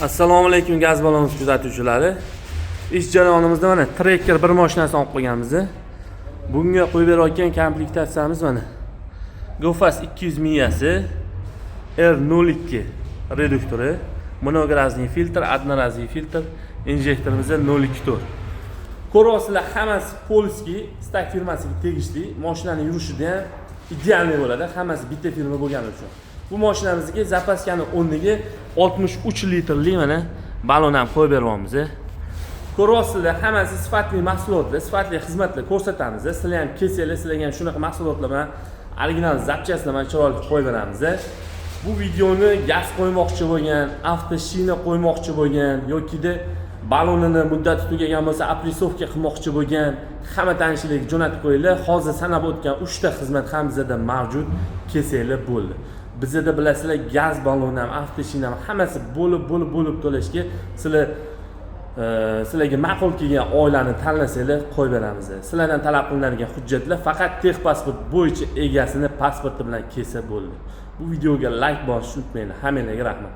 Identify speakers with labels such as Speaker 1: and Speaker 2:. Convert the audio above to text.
Speaker 1: Assalomu alaykum gaz balonimiz kuzatuvchilari. Ish jarayonimizda mana trekker bir mashinasini olib qo'yganmiz. Bunga qo'yib berayotgan komplektatsiyamiz mana Gofas 200 miyasi, R02 reduktori, monograzniy filtr, одноразовый filtr, injektorimiz 024. Koroslar hammasi Polski Stak firmasiga tegishli. Mashinaning yurishida ham ideal bo'ladi. Hammasi bitta firma bo'lgani uchun. Bu mashinamizga zapaskani o'rniga 63 litrli mana balon ham qo'yib beryapmiz. Koroslar hammasi sifatli mahsulotlar, sifatli xizmatlar ko'rsatamiz. Sizlar ham kelsanglar, sizlarga ham shunaqa mahsulotlar bilan original zapchastlar bilan chiroyli qo'yib beramiz. Bu videoni gaz qo'ymoqchi bo'lgan, avtoshina qo'ymoqchi bo'lgan yokida balonini muddati tugagan bo'lsa, aprisovka qilmoqchi bo'lgan hamma tanishlarga jo'natib qo'yinglar. Hozir sanab o'tgan 3 ta xizmat ham bizda mavjud. Kelsanglar bo'ldi. Bizda bilasizlar, gaz baloni ham, avtoshina ham hammasi bo'lib to'lashga sizlarga ma'qul kelgan oilani tanlasanglar qo'yib beramiz. Sizlardan talab qilinadigan hujjatlar faqat texpasport bo'yicha egasini pasporti bilan kelsa bo'ldi. Bu videoga like bosishni unutmanglar. Hammanglarga rahmat.